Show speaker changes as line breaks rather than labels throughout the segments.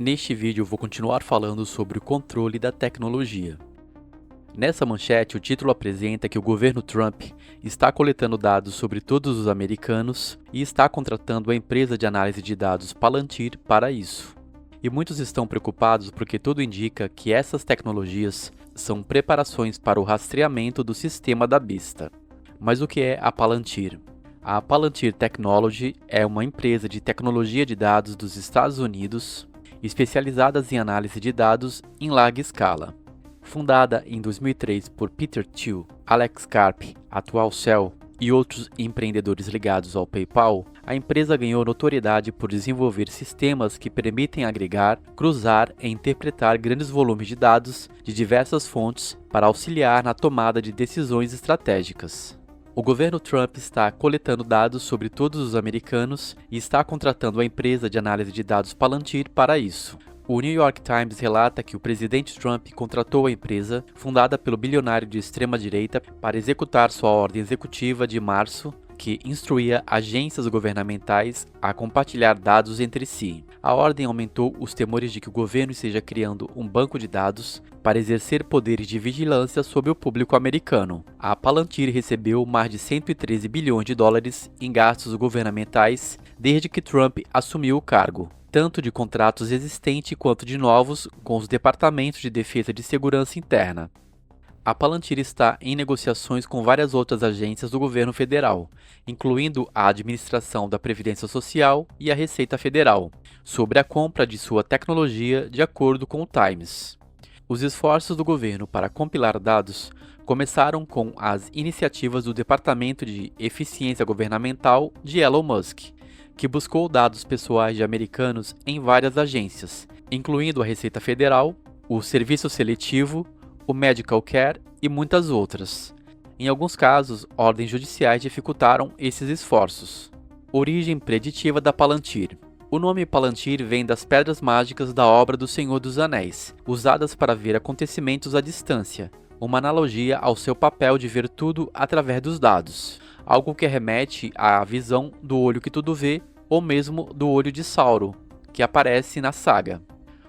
Neste vídeo eu vou continuar falando sobre o controle da tecnologia. Nessa manchete, o título apresenta que o governo Trump está coletando dados sobre todos os americanos e está contratando a empresa de análise de dados Palantir para isso. E muitos estão preocupados porque tudo indica que essas tecnologias são preparações para o rastreamento do sistema da besta. Mas o que é a Palantir? A Palantir Technology é uma empresa de tecnologia de dados dos Estados Unidos, especializada em análise de dados em larga escala. Fundada em 2003 por Peter Thiel, Alex Karp, atual CEO, e outros empreendedores ligados ao PayPal, a empresa ganhou notoriedade por desenvolver sistemas que permitem agregar, cruzar e interpretar grandes volumes de dados de diversas fontes para auxiliar na tomada de decisões estratégicas. O governo Trump está coletando dados sobre todos os americanos e está contratando a empresa de análise de dados Palantir para isso. O New York Times relata que o presidente Trump contratou a empresa, fundada pelo bilionário de extrema-direita, para executar sua ordem executiva de março, que instruía agências governamentais a compartilhar dados entre si. A ordem aumentou os temores de que o governo esteja criando um banco de dados para exercer poderes de vigilância sobre o público americano. A Palantir recebeu mais de 113 bilhões de dólares em gastos governamentais desde que Trump assumiu o cargo, tanto de contratos existentes quanto de novos com os departamentos de defesa e segurança interna. A Palantir está em negociações com várias outras agências do governo federal, incluindo a Administração da Previdência Social e a Receita Federal, sobre a compra de sua tecnologia, de acordo com o Times. Os esforços do governo para compilar dados começaram com as iniciativas do Departamento de Eficiência Governamental de Elon Musk, que buscou dados pessoais de americanos em várias agências, incluindo a Receita Federal, o Serviço Seletivo, o Medical Care e muitas outras. Em alguns casos, ordens judiciais dificultaram esses esforços. Origem preditiva da Palantir. O nome Palantir vem das pedras mágicas da obra do Senhor dos Anéis, usadas para ver acontecimentos à distância, uma analogia ao seu papel de ver tudo através dos dados, algo que remete à visão do olho que tudo vê, ou mesmo do olho de Sauron, que aparece na saga.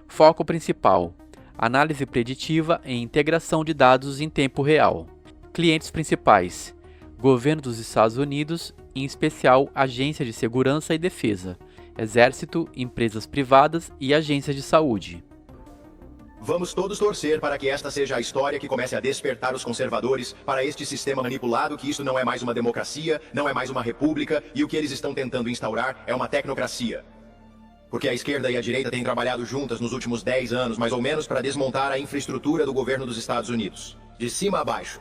Foco principal: análise preditiva e integração de dados em tempo real. Clientes principais: governo dos Estados Unidos, em especial agências de segurança e defesa, exército, empresas privadas e agências de saúde.
Vamos todos torcer para que esta seja a história que comece a despertar os conservadores para este sistema manipulado, que isso não é mais uma democracia, não é mais uma república, e o que eles estão tentando instaurar é uma tecnocracia. Porque a esquerda e a direita têm trabalhado juntas nos últimos 10 anos, mais ou menos, para desmontar a infraestrutura do governo dos Estados Unidos, de cima a baixo.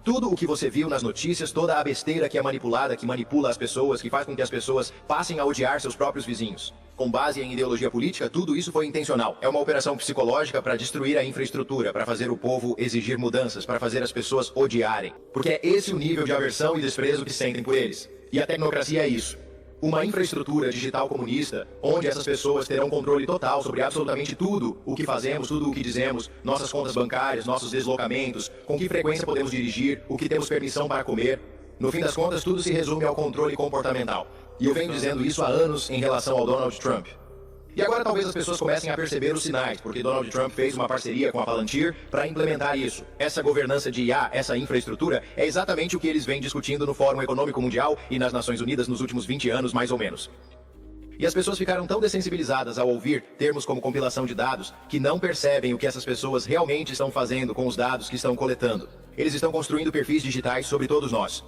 Tudo o que você viu nas notícias, toda a besteira que é manipulada, que manipula as pessoas, que faz com que as pessoas passem a odiar seus próprios vizinhos, com base em ideologia política, tudo isso foi intencional. É uma operação psicológica para destruir a infraestrutura, para fazer o povo exigir mudanças, para fazer as pessoas odiarem. Porque é esse o nível de aversão e desprezo que sentem por eles. E a tecnocracia é isso. Uma infraestrutura digital comunista, onde essas pessoas terão controle total sobre absolutamente tudo o que fazemos, tudo o que dizemos, nossas contas bancárias, nossos deslocamentos, com que frequência podemos dirigir, o que temos permissão para comer. No fim das contas, tudo se resume ao controle comportamental. E eu venho dizendo isso há anos em relação ao Donald Trump. E agora talvez as pessoas comecem a perceber os sinais, porque Donald Trump fez uma parceria com a Palantir para implementar isso. Essa governança de IA, essa infraestrutura, é exatamente o que eles vêm discutindo no Fórum Econômico Mundial e nas Nações Unidas nos últimos 20 anos, mais ou menos. E as pessoas ficaram tão dessensibilizadas ao ouvir termos como compilação de dados, que não percebem o que essas pessoas realmente estão fazendo com os dados que estão coletando. Eles estão construindo perfis digitais sobre todos nós.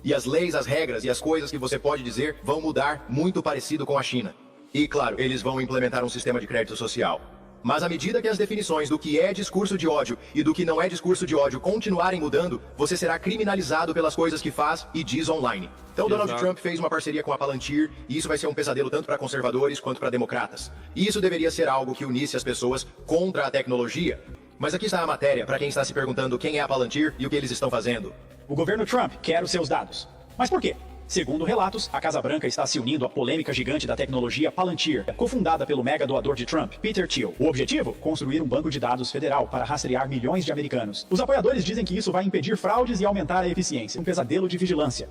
E as leis, as regras e as coisas que você pode dizer vão mudar, muito parecido com a China. E, claro, eles vão implementar um sistema de crédito social. Mas à medida que as definições do que é discurso de ódio e do que não é discurso de ódio continuarem mudando, você será criminalizado pelas coisas que faz e diz online. Então Donald Trump fez uma parceria com a Palantir, e isso vai ser um pesadelo tanto para conservadores quanto para democratas. E isso deveria ser algo que unisse as pessoas contra a tecnologia. Mas aqui está a matéria para quem está se perguntando quem é a Palantir e o que eles estão fazendo.
O governo Trump quer os seus dados. Mas por quê? Segundo relatos, a Casa Branca está se unindo à polêmica gigante da tecnologia Palantir, cofundada pelo mega doador de Trump, Peter Thiel. O objetivo? Construir um banco de dados federal para rastrear milhões de americanos. Os apoiadores dizem que isso vai impedir fraudes e aumentar a eficiência. Um pesadelo de vigilância.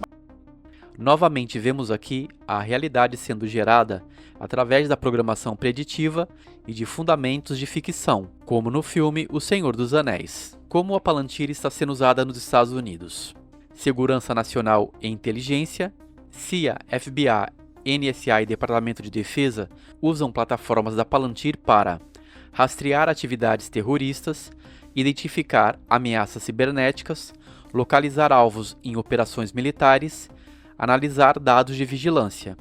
Novamente vemos aqui a realidade sendo gerada através da programação preditiva e de fundamentos de ficção, como no filme O Senhor dos Anéis. Como a Palantir está sendo usada nos Estados Unidos? Segurança Nacional e Inteligência, CIA, FBI, NSA e Departamento de Defesa usam plataformas da Palantir para rastrear atividades terroristas, identificar ameaças cibernéticas, localizar alvos em operações militares, analisar dados de vigilância.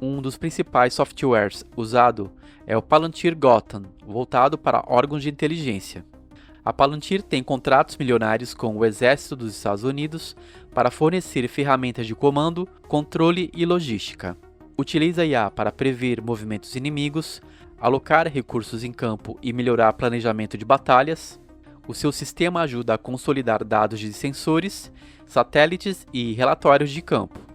Um dos principais softwares usado é o Palantir Gotham, voltado para órgãos de inteligência. A Palantir tem contratos milionários com o Exército dos Estados Unidos para fornecer ferramentas de comando, controle e logística. Utiliza IA para prever movimentos inimigos, alocar recursos em campo e melhorar planejamento de batalhas. O seu sistema ajuda a consolidar dados de sensores, satélites e relatórios de campo.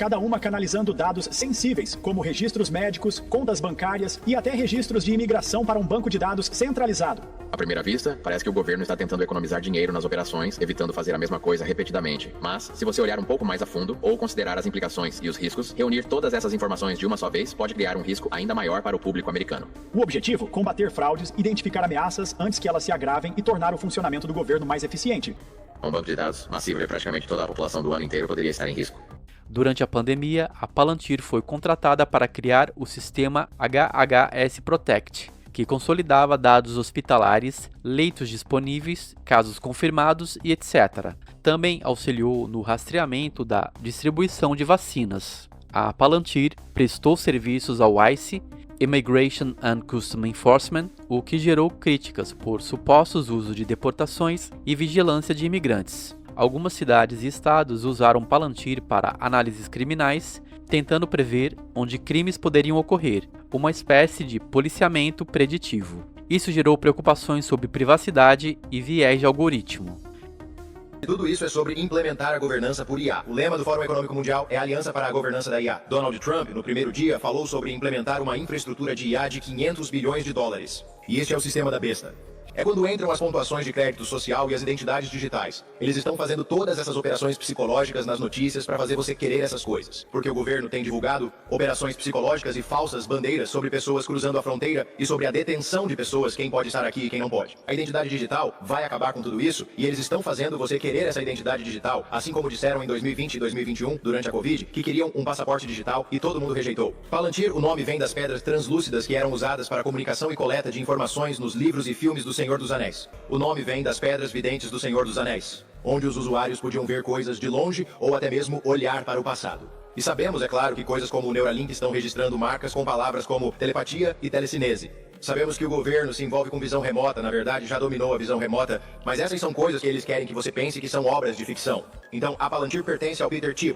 Cada uma canalizando dados sensíveis, como registros médicos, contas bancárias e até registros de imigração para um banco de dados centralizado.
À primeira vista, parece que o governo está tentando economizar dinheiro nas operações, evitando fazer a mesma coisa repetidamente. Mas, se você olhar um pouco mais a fundo, ou considerar as implicações e os riscos, reunir todas essas informações de uma só vez pode criar um risco ainda maior para o público americano.
O objetivo? Combater fraudes, identificar ameaças antes que elas se agravem e tornar o funcionamento do governo mais eficiente.
Um banco de dados massivo e praticamente toda a população do ano inteiro poderia estar em risco.
Durante a pandemia, a Palantir foi contratada para criar o sistema HHS Protect, que consolidava dados hospitalares, leitos disponíveis, casos confirmados e etc. Também auxiliou no rastreamento da distribuição de vacinas. A Palantir prestou serviços ao ICE, Immigration and Customs Enforcement, o que gerou críticas por supostos usos de deportações e vigilância de imigrantes. Algumas cidades e estados usaram Palantir para análises criminais, tentando prever onde crimes poderiam ocorrer, uma espécie de policiamento preditivo. Isso gerou preocupações sobre privacidade e viés de algoritmo.
Tudo isso é sobre implementar a governança por IA. O lema do Fórum Econômico Mundial é a Aliança para a Governança da IA. Donald Trump, no primeiro dia, falou sobre implementar uma infraestrutura de IA de 500 bilhões de dólares. E este é o sistema da besta. É quando entram as pontuações de crédito social e as identidades digitais. Eles estão fazendo todas essas operações psicológicas nas notícias para fazer você querer essas coisas. Porque o governo tem divulgado operações psicológicas e falsas bandeiras sobre pessoas cruzando a fronteira e sobre a detenção de pessoas, quem pode estar aqui e quem não pode. A identidade digital vai acabar com tudo isso e eles estão fazendo você querer essa identidade digital, assim como disseram em 2020 e 2021, durante a Covid, que queriam um passaporte digital e todo mundo rejeitou. Palantir, o nome vem das pedras translúcidas que eram usadas para comunicação e coleta de informações nos livros e filmes do Senhor dos Anéis. O nome vem das pedras videntes do Senhor dos Anéis, onde os usuários podiam ver coisas de longe ou até mesmo olhar para o passado. E sabemos, é claro, que coisas como o Neuralink estão registrando marcas com palavras como telepatia e telecinese. Sabemos que o governo se envolve com visão remota, na verdade já dominou a visão remota, mas essas são coisas que eles querem que você pense que são obras de ficção. Então, a Palantir pertence ao Peter Thiel.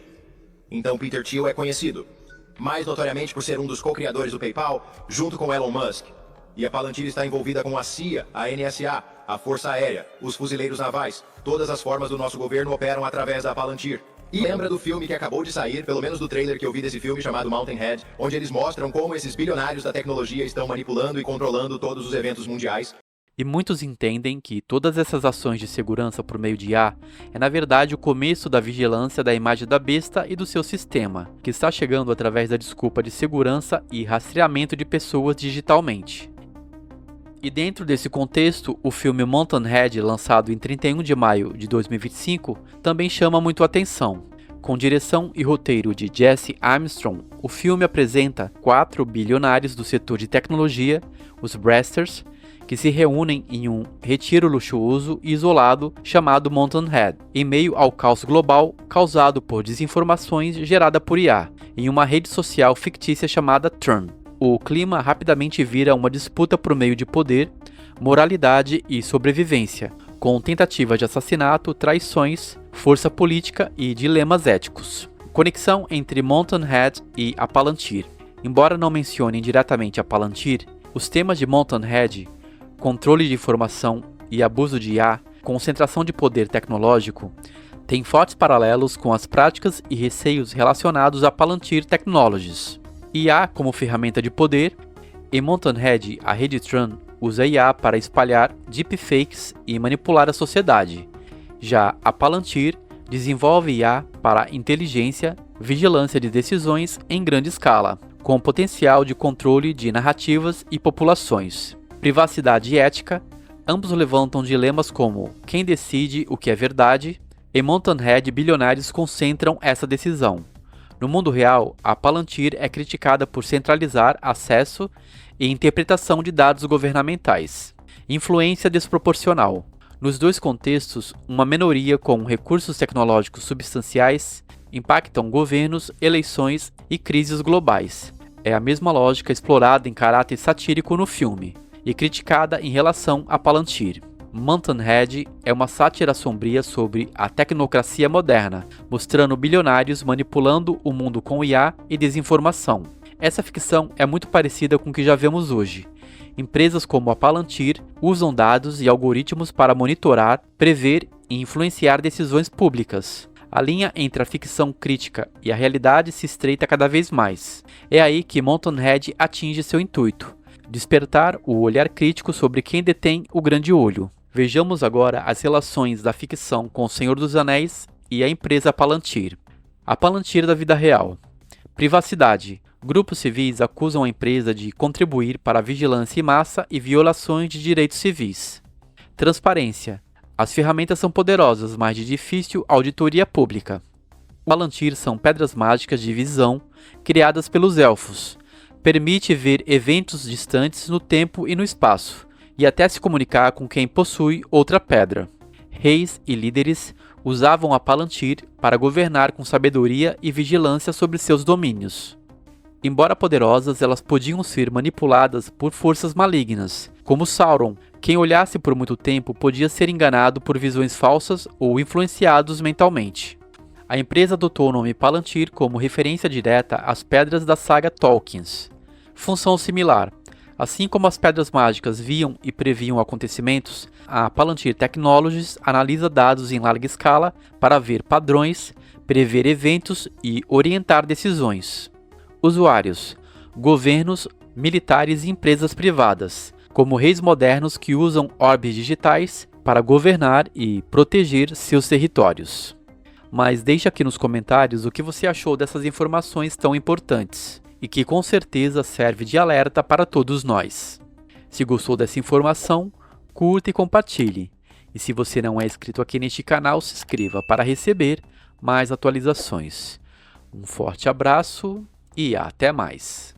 Então, Peter Thiel é conhecido, mais notoriamente por ser um dos co-criadores do PayPal, junto com Elon Musk. E a Palantir está envolvida com a CIA, a NSA, a Força Aérea, os fuzileiros navais. Todas as formas do nosso governo operam através da Palantir. E lembra do filme que acabou de sair, pelo menos do trailer que eu vi desse filme chamado Mountain Head, onde eles mostram como esses bilionários da tecnologia estão manipulando e controlando todos os eventos mundiais?
E muitos entendem que todas essas ações de segurança por meio de IA é na verdade o começo da vigilância da imagem da besta e do seu sistema, que está chegando através da desculpa de segurança e rastreamento de pessoas digitalmente. E dentro desse contexto, o filme Mountain Head, lançado em 31 de maio de 2025, também chama muito a atenção. Com direção e roteiro de Jesse Armstrong, o filme apresenta 4 bilionários do setor de tecnologia, os Brasters, que se reúnem em um retiro luxuoso e isolado chamado Mountain Head, em meio ao caos global causado por desinformações gerada por IA, em uma rede social fictícia chamada Turn. O clima rapidamente vira uma disputa por meio de poder, moralidade e sobrevivência, com tentativas de assassinato, traições, força política e dilemas éticos. Conexão entre Mountain Head e a Palantir. Embora não mencionem diretamente a Palantir, os temas de Mountain Head, controle de informação e abuso de IA, concentração de poder tecnológico, têm fortes paralelos com as práticas e receios relacionados a Palantir Technologies. IA como ferramenta de poder. Em Mountain Head, a rede Tran usa IA para espalhar deepfakes e manipular a sociedade. Já a Palantir desenvolve IA para inteligência, vigilância de decisões em grande escala, com potencial de controle de narrativas e populações. Privacidade e ética, ambos levantam dilemas como quem decide o que é verdade. Em Mountain Head, bilionários concentram essa decisão. No mundo real, a Palantir é criticada por centralizar acesso e interpretação de dados governamentais. Influência desproporcional. Nos dois contextos, uma minoria com recursos tecnológicos substanciais impactam governos, eleições e crises globais. É a mesma lógica explorada em caráter satírico no filme e criticada em relação a Palantir. Mountain Head é uma sátira sombria sobre a tecnocracia moderna, mostrando bilionários manipulando o mundo com IA e desinformação. Essa ficção é muito parecida com o que já vemos hoje. Empresas como a Palantir usam dados e algoritmos para monitorar, prever e influenciar decisões públicas. A linha entre a ficção crítica e a realidade se estreita cada vez mais. É aí que Mountain Head atinge seu intuito: despertar o olhar crítico sobre quem detém o grande olho. Vejamos agora as relações da ficção com O Senhor dos Anéis e a empresa Palantir. A Palantir da vida real. Privacidade. Grupos civis acusam a empresa de contribuir para a vigilância em massa e violações de direitos civis. Transparência. As ferramentas são poderosas, mas de difícil auditoria pública. Palantir são pedras mágicas de visão criadas pelos elfos. Permite ver eventos distantes no tempo e no espaço, e até se comunicar com quem possui outra pedra. Reis e líderes usavam a Palantir para governar com sabedoria e vigilância sobre seus domínios. Embora poderosas, elas podiam ser manipuladas por forças malignas, como Sauron. Quem olhasse por muito tempo podia ser enganado por visões falsas ou influenciados mentalmente. A empresa adotou o nome Palantir como referência direta às pedras da saga Tolkien. Função similar. Assim como as pedras mágicas viam e previam acontecimentos, a Palantir Technologies analisa dados em larga escala para ver padrões, prever eventos e orientar decisões. Usuários: governos, militares e empresas privadas, como reis modernos que usam orbes digitais para governar e proteger seus territórios. Mas deixe aqui nos comentários o que você achou dessas informações tão importantes e que com certeza serve de alerta para todos nós. Se gostou dessa informação, curta e compartilhe. E se você não é inscrito aqui neste canal, se inscreva para receber mais atualizações. Um forte abraço e até mais!